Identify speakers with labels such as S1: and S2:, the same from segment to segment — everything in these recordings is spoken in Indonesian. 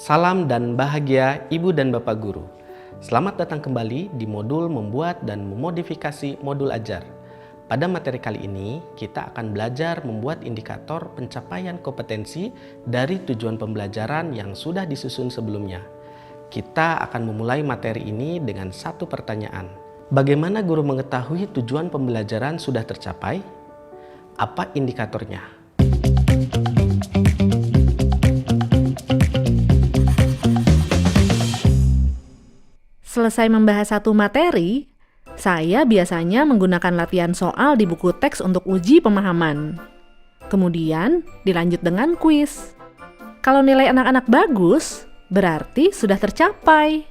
S1: Salam dan bahagia Ibu dan Bapak Guru. Selamat datang kembali di modul membuat dan memodifikasi modul ajar. Pada materi kali ini, kita akan belajar membuat indikator pencapaian kompetensi dari tujuan pembelajaran yang sudah disusun sebelumnya. Kita akan memulai materi ini dengan satu pertanyaan. Bagaimana guru mengetahui tujuan pembelajaran sudah tercapai? Apa indikatornya?
S2: Selesai membahas satu materi, saya biasanya menggunakan latihan soal di buku teks untuk uji pemahaman. Kemudian dilanjut dengan kuis. Kalau nilai anak-anak bagus, berarti sudah tercapai.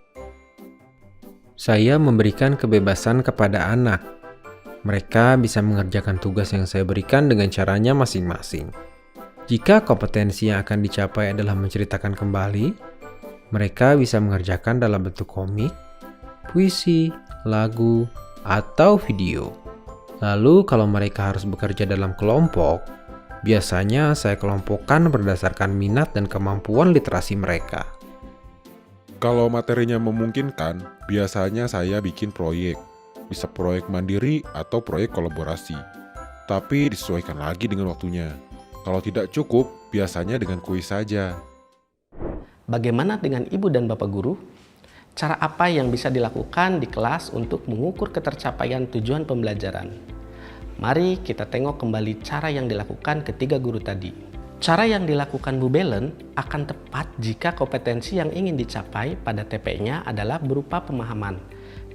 S3: Saya memberikan kebebasan kepada anak. Mereka bisa mengerjakan tugas yang saya berikan dengan caranya masing-masing. Jika kompetensi yang akan dicapai adalah menceritakan kembali, mereka bisa mengerjakan dalam bentuk komik, puisi, lagu, atau video. Lalu kalau mereka harus bekerja dalam kelompok, biasanya saya kelompokkan berdasarkan minat dan kemampuan literasi mereka.
S4: Kalau materinya memungkinkan, biasanya saya bikin proyek. Bisa proyek mandiri atau proyek kolaborasi. Tapi disesuaikan lagi dengan waktunya. Kalau tidak cukup, biasanya dengan kuis saja.
S1: Bagaimana dengan Ibu dan Bapak Guru? Cara apa yang bisa dilakukan di kelas untuk mengukur ketercapaian tujuan pembelajaran? Mari kita tengok kembali cara yang dilakukan ketiga guru tadi. Cara yang dilakukan Bu Belen akan tepat jika kompetensi yang ingin dicapai pada TP-nya adalah berupa pemahaman.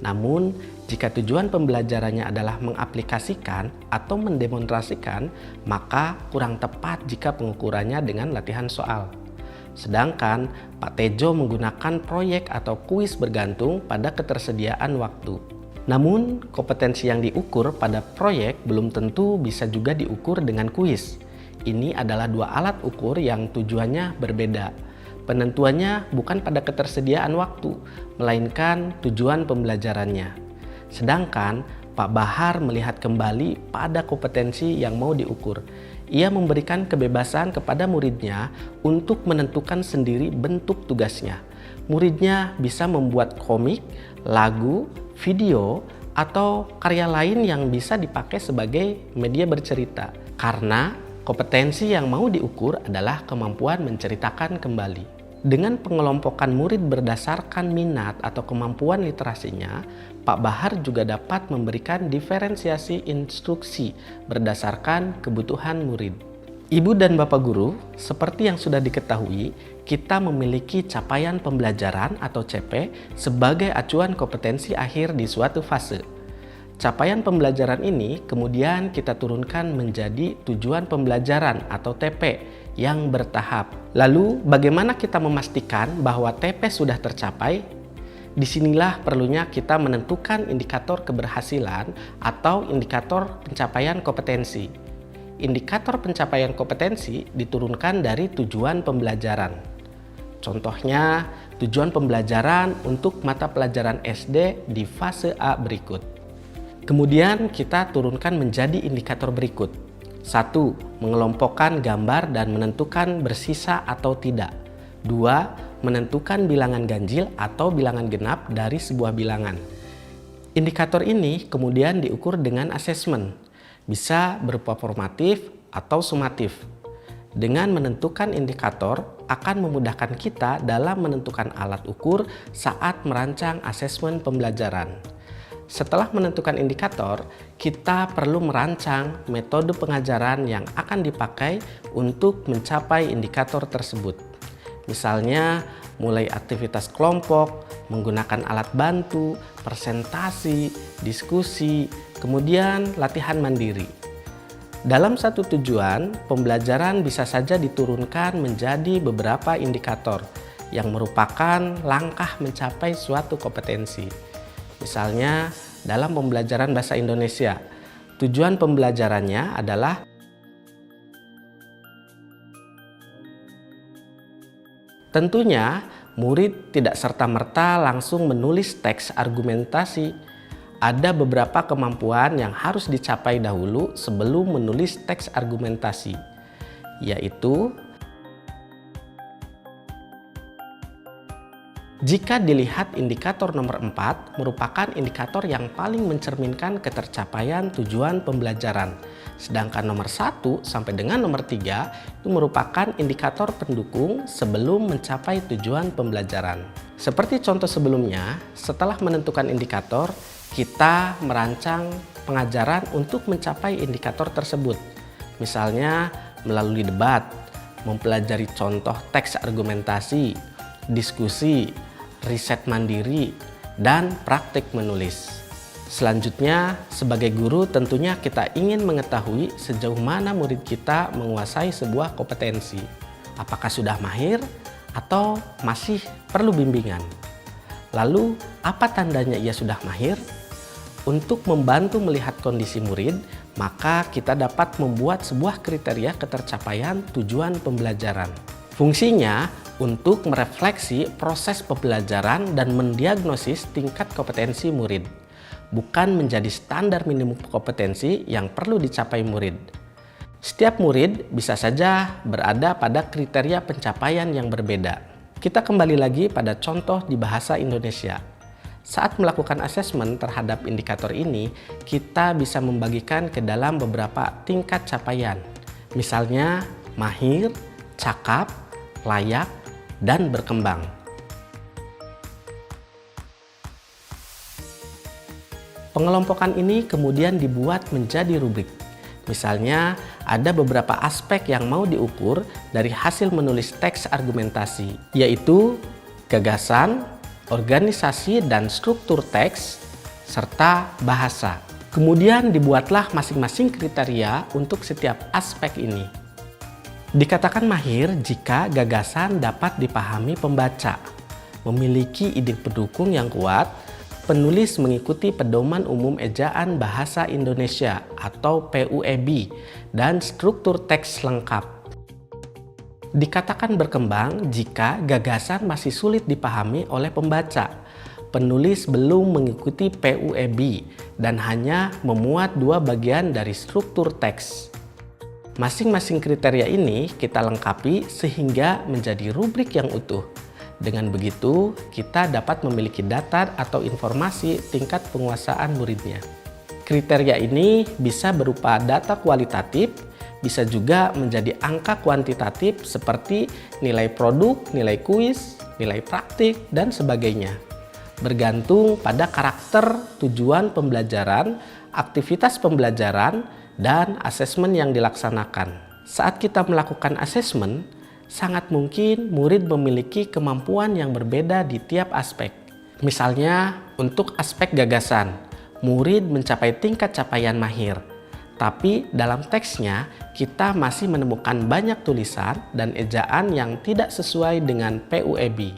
S1: Namun, jika tujuan pembelajarannya adalah mengaplikasikan atau mendemonstrasikan, maka kurang tepat jika pengukurannya dengan latihan soal. Sedangkan Pak Tejo menggunakan proyek atau kuis bergantung pada ketersediaan waktu. Namun, kompetensi yang diukur pada proyek belum tentu bisa juga diukur dengan kuis. Ini adalah dua alat ukur yang tujuannya berbeda. Penentuannya bukan pada ketersediaan waktu, melainkan tujuan pembelajarannya. Sedangkan Pak Bahar melihat kembali pada kompetensi yang mau diukur. Ia memberikan kebebasan kepada muridnya untuk menentukan sendiri bentuk tugasnya. Muridnya bisa membuat komik, lagu, video, atau karya lain yang bisa dipakai sebagai media bercerita. Karena kompetensi yang mau diukur adalah kemampuan menceritakan kembali. Dengan pengelompokan murid berdasarkan minat atau kemampuan literasinya, Pak Bahar juga dapat memberikan diferensiasi instruksi berdasarkan kebutuhan murid. Ibu dan Bapak Guru, seperti yang sudah diketahui, kita memiliki capaian pembelajaran atau CP sebagai acuan kompetensi akhir di suatu fase. Capaian pembelajaran ini kemudian kita turunkan menjadi tujuan pembelajaran atau TP yang bertahap. Lalu bagaimana kita memastikan bahwa TP sudah tercapai? Disinilah perlunya kita menentukan indikator keberhasilan atau indikator pencapaian kompetensi. Indikator pencapaian kompetensi diturunkan dari tujuan pembelajaran. Contohnya, tujuan pembelajaran untuk mata pelajaran SD di fase A berikut. Kemudian kita turunkan menjadi indikator berikut. 1. Mengelompokkan gambar dan menentukan bersisa atau tidak. 2. Menentukan bilangan ganjil atau bilangan genap dari sebuah bilangan. Indikator ini kemudian diukur dengan asesmen. Bisa berupa formatif atau sumatif. Dengan menentukan indikator akan memudahkan kita dalam menentukan alat ukur saat merancang asesmen pembelajaran. Setelah menentukan indikator, kita perlu merancang metode pengajaran yang akan dipakai untuk mencapai indikator tersebut. Misalnya, mulai aktivitas kelompok, menggunakan alat bantu, presentasi, diskusi, kemudian latihan mandiri. Dalam satu tujuan, pembelajaran bisa saja diturunkan menjadi beberapa indikator yang merupakan langkah mencapai suatu kompetensi. Misalnya, dalam pembelajaran bahasa Indonesia, tujuan pembelajarannya adalah tentunya murid tidak serta-merta langsung menulis teks argumentasi. Ada beberapa kemampuan yang harus dicapai dahulu sebelum menulis teks argumentasi, yaitu Jika dilihat indikator nomor 4 merupakan indikator yang paling mencerminkan ketercapaian tujuan pembelajaran. Sedangkan nomor 1 sampai dengan nomor 3 itu merupakan indikator pendukung sebelum mencapai tujuan pembelajaran. Seperti contoh sebelumnya, setelah menentukan indikator, kita merancang pengajaran untuk mencapai indikator tersebut. Misalnya melalui debat, mempelajari contoh teks argumentasi, diskusi, riset mandiri, dan praktik menulis. Selanjutnya, sebagai guru tentunya kita ingin mengetahui sejauh mana murid kita menguasai sebuah kompetensi. Apakah sudah mahir atau masih perlu bimbingan? Lalu, apa tandanya ia sudah mahir? Untuk membantu melihat kondisi murid, maka kita dapat membuat sebuah kriteria ketercapaian tujuan pembelajaran. Fungsinya untuk merefleksi proses pembelajaran dan mendiagnosis tingkat kompetensi murid, bukan menjadi standar minimum kompetensi yang perlu dicapai murid. Setiap murid bisa saja berada pada kriteria pencapaian yang berbeda. Kita kembali lagi pada contoh di bahasa Indonesia. Saat melakukan asesmen terhadap indikator ini, kita bisa membagikan ke dalam beberapa tingkat capaian. Misalnya, mahir, cakap, layak, dan berkembang. Pengelompokan ini kemudian dibuat menjadi rubrik. Misalnya, ada beberapa aspek yang mau diukur dari hasil menulis teks argumentasi, yaitu gagasan, organisasi dan struktur teks, serta bahasa. Kemudian dibuatlah masing-masing kriteria untuk setiap aspek ini. Dikatakan mahir jika gagasan dapat dipahami pembaca, memiliki ide pendukung yang kuat, penulis mengikuti pedoman umum ejaan bahasa Indonesia atau PUEB, dan struktur teks lengkap. Dikatakan berkembang jika gagasan masih sulit dipahami oleh pembaca, penulis belum mengikuti PUEB dan hanya memuat 2 bagian dari struktur teks. Masing-masing kriteria ini kita lengkapi sehingga menjadi rubrik yang utuh. Dengan begitu, kita dapat memiliki data atau informasi tingkat penguasaan muridnya. Kriteria ini bisa berupa data kualitatif, bisa juga menjadi angka kuantitatif seperti nilai produk, nilai kuis, nilai praktik, dan sebagainya. Bergantung pada karakter, tujuan pembelajaran, aktivitas pembelajaran, dan asesmen yang dilaksanakan. Saat kita melakukan asesmen, sangat mungkin murid memiliki kemampuan yang berbeda di tiap aspek. Misalnya, untuk aspek gagasan, murid mencapai tingkat capaian mahir. Tapi dalam teksnya, kita masih menemukan banyak tulisan dan ejaan yang tidak sesuai dengan PUEB.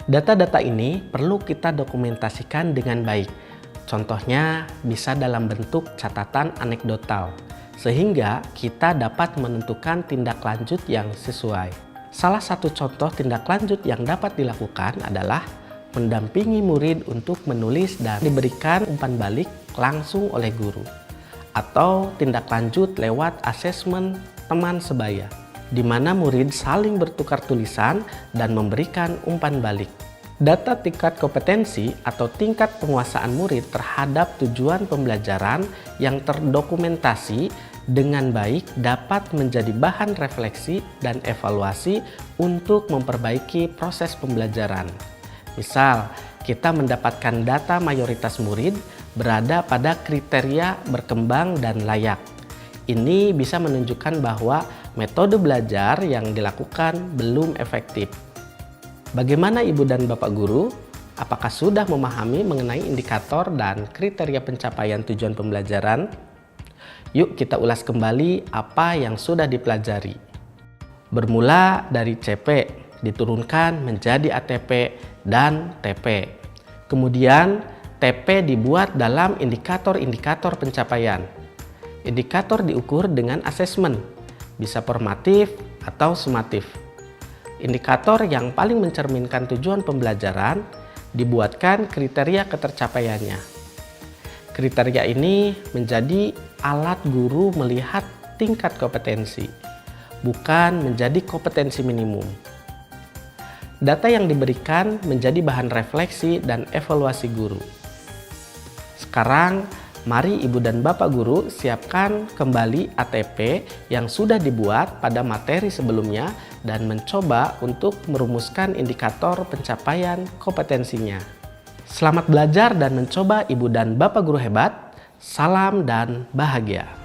S1: Data-data ini perlu kita dokumentasikan dengan baik. Contohnya bisa dalam bentuk catatan anekdotal, sehingga kita dapat menentukan tindak lanjut yang sesuai. Salah satu contoh tindak lanjut yang dapat dilakukan adalah mendampingi murid untuk menulis dan diberikan umpan balik langsung oleh guru. Atau tindak lanjut lewat asesmen teman sebaya, di mana murid saling bertukar tulisan dan memberikan umpan balik. Data tingkat kompetensi atau tingkat penguasaan murid terhadap tujuan pembelajaran yang terdokumentasi dengan baik dapat menjadi bahan refleksi dan evaluasi untuk memperbaiki proses pembelajaran. Misal, kita mendapatkan data mayoritas murid berada pada kriteria berkembang dan layak. Ini bisa menunjukkan bahwa metode belajar yang dilakukan belum efektif. Bagaimana Ibu dan Bapak Guru? Apakah sudah memahami mengenai indikator dan kriteria pencapaian tujuan pembelajaran? Yuk kita ulas kembali apa yang sudah dipelajari. Bermula dari CP, diturunkan menjadi ATP dan TP. Kemudian TP dibuat dalam indikator-indikator pencapaian. Indikator diukur dengan asesmen, bisa formatif atau sumatif. Indikator yang paling mencerminkan tujuan pembelajaran dibuatkan kriteria ketercapaiannya. Kriteria ini menjadi alat guru melihat tingkat kompetensi, bukan menjadi kompetensi minimum. Data yang diberikan menjadi bahan refleksi dan evaluasi guru. Sekarang, mari Ibu dan Bapak Guru siapkan kembali ATP yang sudah dibuat pada materi sebelumnya dan mencoba untuk merumuskan indikator pencapaian kompetensinya. Selamat belajar dan mencoba Ibu dan Bapak Guru hebat. Salam dan bahagia.